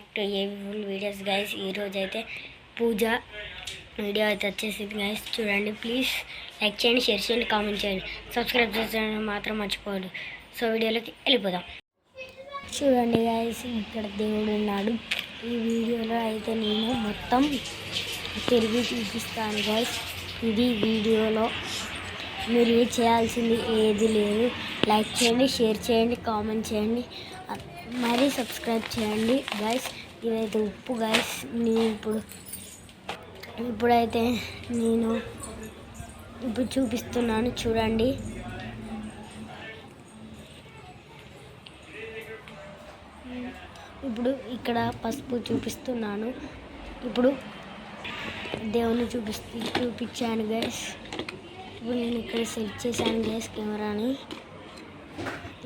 Back to ఏవిఫుల్ videos guys. ఈరోజు అయితే పూజ వీడియో అయితే వచ్చేసింది గైస్. చూడండి, ప్లీజ్ లైక్ చేయండి, షేర్ చేయండి, కామెంట్ చేయండి, సబ్స్క్రైబ్ చేయడం మాత్రం మర్చిపోవద్దు. సో వీడియోలోకి వెళ్ళిపోదాం. చూడండి గైస్, ఇక్కడ దేవుడు ఉన్నాడు. ఈ వీడియోలో అయితే నేను మొత్తం తిరిగి చూపిస్తాను గైస్. ఇది వీడియోలో మీరు చేయాల్సింది ఏది లేదు. లైక్ చేయండి, షేర్ చేయండి, కామెంట్ చేయండి, మరీ సబ్స్క్రైబ్ చేయండి గైస్. ఇదైతే ఉప్పు గైస్. ఇప్పుడైతే నేను చూపిస్తున్నాను చూడండి. ఇప్పుడు ఇక్కడ పసుపు చూపిస్తున్నాను. ఇప్పుడు దేవుని చూపించాను గైస్. ఇప్పుడు నేను ఇక్కడ సెట్ చేశాను గైస్ కెమెరాని.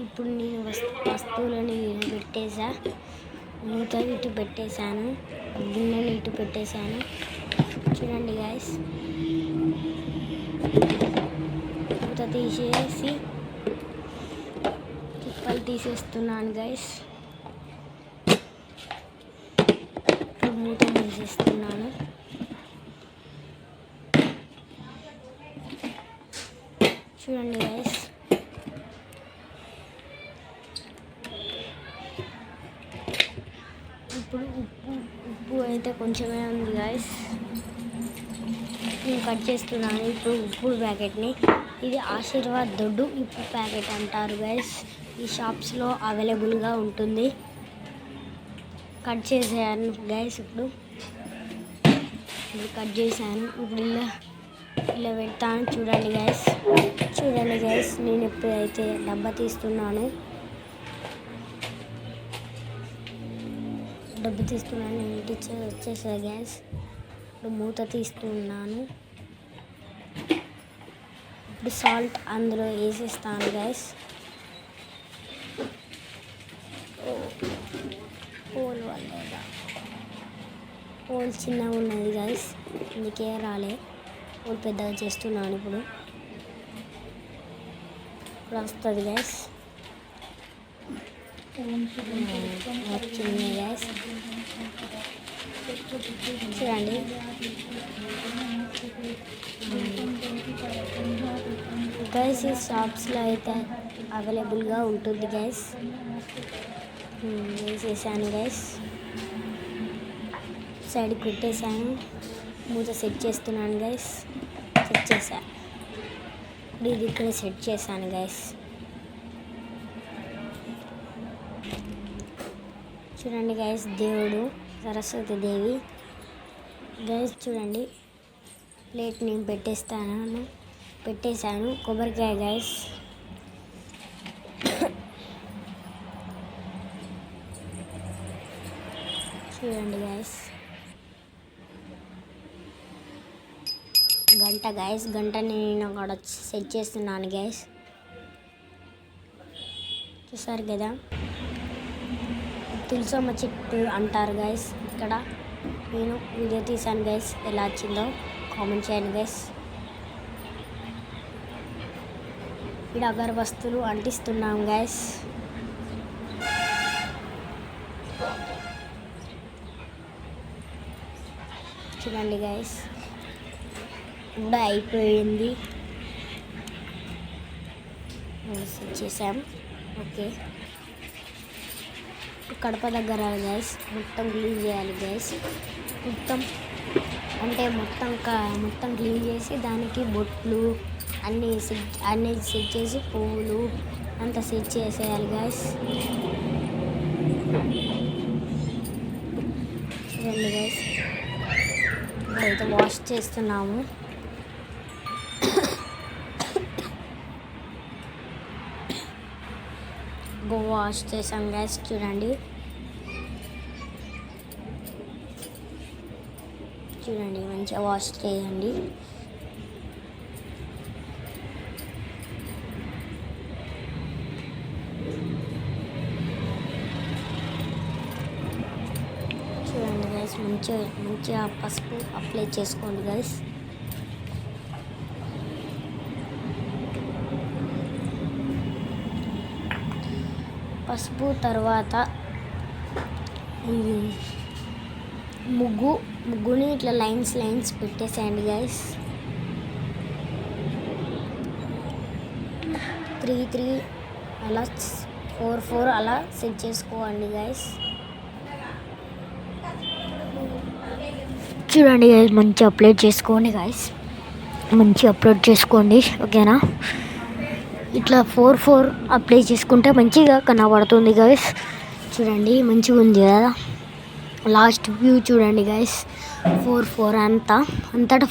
ఇప్పుడు నేను వస్తువులని పెట్టేసా. మూత ఇటు పెట్టేశాను, గిన్నెలు ఇటు పెట్టేశాను. చూడండి గైస్, మూత తీసేసి తిప్పలు తీసేస్తున్నాను గైస్. ఇప్పుడు మూత తీసేస్తున్నాను. చూడండి గైస్, ఇప్పుడు ఉప్పు అయితే కొంచెమే ఉంది గైస్. నేను కట్ చేస్తున్నాను ఇప్పుడు ఉప్పు ప్యాకెట్ని. ఇది ఆశీర్వాద్ దొడ్డు ఉప్పు ప్యాకెట్ అంటారు గైస్. ఈ షాప్స్లో అవైలబుల్గా ఉంటుంది. కట్ చేసాను గైస్. ఇప్పుడు కట్ చేశాను. ఇప్పుడు ఇలా పెడతాను. చూడండి గైస్, నేను ఎప్పుడైతే డబ్బా తీస్తున్నాను ఇంటికి వచ్చేసా గ్యాస్. ఇప్పుడు మూత తీస్తున్నాను. ఇప్పుడు సాల్ట్ అందులో వేసేస్తాను గ్యాస్. హోల్ చిన్నగా ఉన్నది గ్యాస్, అందుకే రాలే. హోల్ పెద్దగా చేస్తున్నాను. ఇప్పుడు వస్తుంది గ్యాస్. వచ్చింది గ్యాస్. చూడండి, గైస్ ఈ షాప్స్లో అయితే అవైలబుల్గా ఉంటుంది గైస్. వేసేసాను గైస్, సైడ్కి పెట్టేసాను. మూత సెట్ చేస్తున్నాను గైస్. సెట్ చేశాను. ఇప్పుడు ఇది ఇక్కడ సెట్ చేశాను గైస్. చూడండి గైస్, దేవుడు సరస్వతి దేవి గైస్. చూడండి, ప్లేట్ నేను పెట్టేశాను. కొబ్బరికాయ గైస్. చూడండి గైస్, గంట గైస్. గంటని నేను అక్కడ సెట్ చేస్తున్నాను గైస్. చూసారు కదా, తులసమ్మ చెట్టు అంటారు గైస్. ఇక్కడ నేను వీడియో తీసాను గైస్. ఎలా వచ్చిందో కామెంట్ చేయండి గైస్. ఇక్కడ అగరబత్తులు అంటిస్తున్నాం గైస్. చూడండి గైస్, కూడా అయిపోయింది. సెట్ చేసాం. ఓకే, కడప దగ్గర గైస్ మొత్తం క్లీన్ చేయాలి గైస్. మొత్తం క్లీన్ చేసి దానికి బొట్లు అన్నీ సెట్ చేసి పువ్వులు అంతా సెట్ చేసేయాలి గైస్. చూడండి గైస్, ఇప్పుడైతే వాష్ చేస్తున్నాము. వాష్ చేసాం గైస్. చూడండి మంచిగా వాష్ చేయండి. చూడండి గైస్, మంచిగా పసుపు అప్లై చేసుకోండి గైస్. పసుపు తర్వాత ఇది ముగ్గుని ఇట్లా లైన్స్ పెట్టేసేయండి గైస్. 3 అలా 4 అలా సెట్ చేసుకోండి గైస్. చూడండి గైస్, మంచి అప్లోడ్ చేసుకోండి గైస్, మంచి అప్లోడ్ చేసుకోండి ఓకేనా. ఇట్లా 4 అప్లై చేసుకుంటే మంచిగా కనబడుతుంది గైస్. చూడండి మంచిగా ఉంది కదా. లాస్ట్ వ్యూ చూడండి గైస్. 4 అంతటా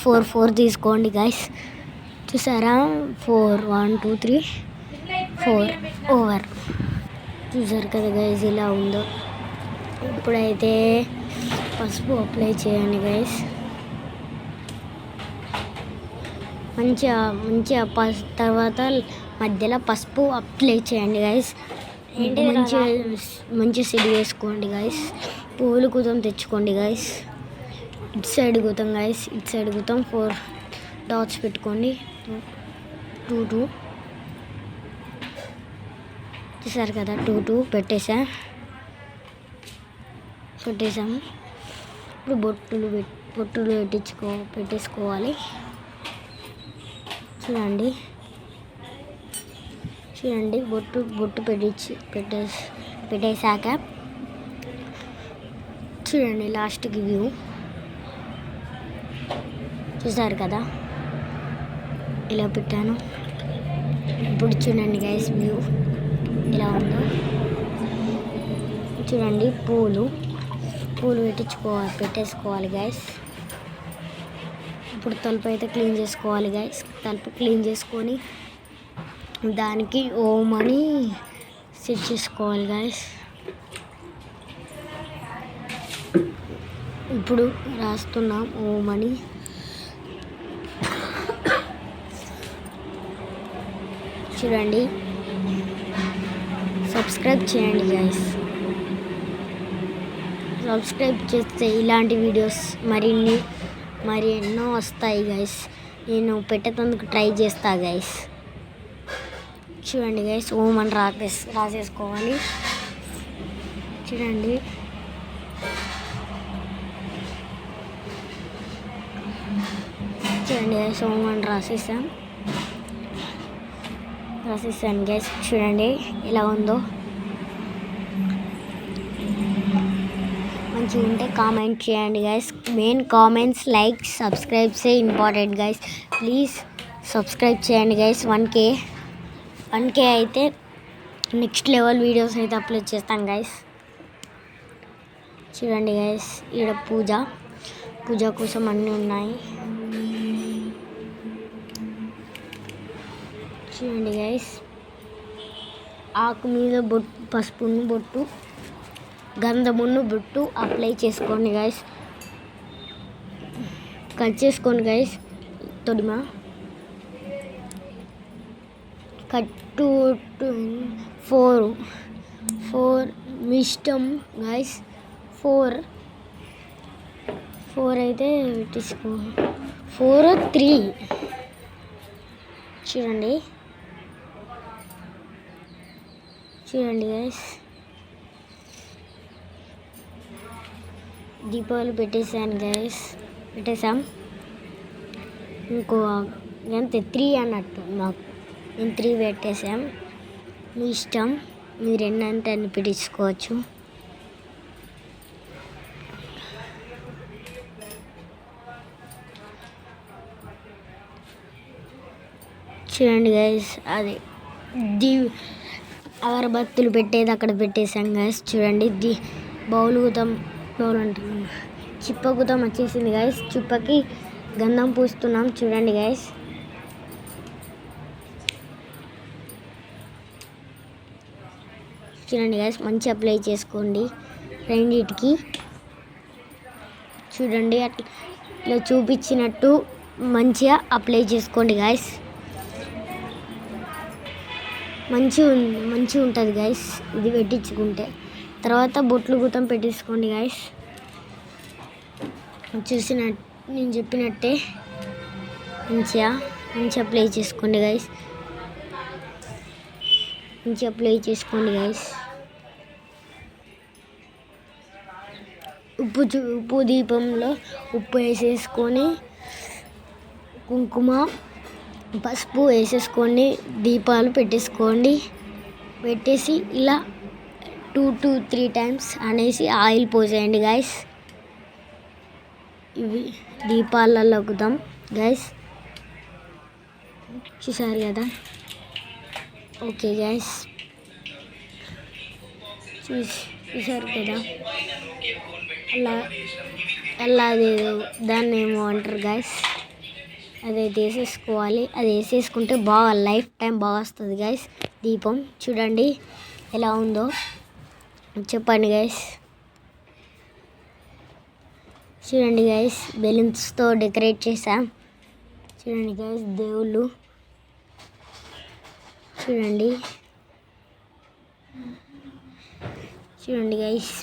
4 తీసుకోండి గైస్. చూసారా 4 1 2 3 4 ఓవర్. చూసారు కదా గైస్ ఇలా ఉందో. ఇప్పుడైతే పసుపు అప్లై చేయండి గైస్. మంచిగా తర్వాత మధ్యలో పసుపు అప్లై చేయండి గైస్. మంచిగా సెట్ చేసుకోండి గైస్. పూలు గుతం తెచ్చుకోండి గైస్. ఇటు సైడ్ గుతాం గైస్, ఇటు సైడ్ గుతాం. 4 డాట్స్ పెట్టుకోండి. 2 చూసారు కదా 2 పెట్టేసాం. ఇప్పుడు బొట్టులు పెట్టేసుకోవాలి. చూడండి బొట్టు పెట్టేశాక చూడండి లాస్ట్కి వ్యూ చూసారు కదా ఇలా పెట్టాను. ఇప్పుడు చూడండి గైస్ వ్యూ ఇలా ఉందో. చూడండి పూలు పెట్టేసుకోవాలి గైస్. ఇప్పుడు తలుపు అయితే క్లీన్ చేసుకోవాలి గైస్. తలుపు క్లీన్ చేసుకొని దానికి ఓం అని సెట్ చేసుకోవాలి గైస్. ఇప్పుడు రాస్తున్నాం ఓం అని. చూడండి సబ్స్క్రైబ్ చేయండి గైస్. సబ్స్క్రైబ్ చేస్తే ఇలాంటి వీడియోస్ మరి ఎన్నో వస్తాయి గైస్. నేను పెట్టేందుకు ట్రై చేస్తా గైస్. చూడండి గైస్ ఓం అని రాసేసుకోవాలి. చూడండి గైస్ ఓం అని రాసేసాను గైస్. చూడండి ఎలా ఉందో. మంచిగా ఉంటే కామెంట్ చేయండి గైస్. మెయిన్ కామెంట్స్, లైక్, సబ్స్క్రైబ్సే ఇంపార్టెంట్ గైస్. ప్లీజ్ సబ్స్క్రైబ్ చేయండి గైస్. 1K అయితే నెక్స్ట్ లెవెల్ వీడియోస్ అయితే అప్లోడ్ చేస్తాం గైస్. చూడండి గైస్ ఈడ పూజ కోసం అన్నీ ఉన్నాయి. చూడండి గైస్ ఆకు మీద పసుపును బొట్టు, గంధమును బొట్టు అప్లై చేసుకోండి గైస్. కట్ చేసుకోండి గైస్. తొడిమా కట్టు 4 మీ ఇష్టం గైస్. 4 అయితే పెట్టేసుకో. 4 3 చూడండి గైస్. దీపావళి పెట్టేసాం. ఇంకో అంతే 3 అన్నట్టు మాకు. మేము 3 పెట్టేసాం. మీ ఇష్టం, మీరు ఎన్నంటే అన్ని పెట్టించుకోవచ్చు. చూడండి గైస్ అది అగరబత్తులు పెట్టేది అక్కడ పెట్టేసాం గైస్. చూడండి బౌల్ అంటున్నాం, చిప్ప గుతం వచ్చేసింది గైస్. చిప్పకి గంధం పూస్తున్నాం. చూడండి గైస్ మంచి అప్లై చేసుకోండి రెండిటికి. చూడండి అట్లా చూపించినట్టు మంచిగా అప్లై చేసుకోండి గైస్. మంచిగా ఉంటుంది గైస్ ఇది పెట్టించుకుంటే. తర్వాత బొట్లు గుతం పెట్టేసుకోండి గైస్. నేను చెప్పినట్టే మంచిగా అప్లై చేసుకోండి గైస్. ఉప్పు దీపంలో ఉప్పు వేసేసుకొని కుంకుమ పసుపు వేసేసుకొని దీపాలు పెట్టేసుకోండి. పెట్టేసి ఇలా 2 to 3 టైమ్స్ అనేసి ఆయిల్ పోసేయండి గైస్. ఇవి దీపాలలో వద్దాం గైస్. చూసారు కదా. ఓకే గైస్, చూసారు కదా. అలా అదేదో దాన్ని ఏమో అంటారు గైస్. అదైతే వేసేసుకోవాలి. అది వేసేసుకుంటే బాగా లైఫ్ టైం బాగా వస్తుంది గైస్. దీపం చూడండి ఎలా ఉందో చెప్పండి గైస్. చూడండి గైస్, బెలూన్స్తో డెకరేట్ చేసాం. చూడండి గైస్, దేవుళ్ళు చూడండి గైస్.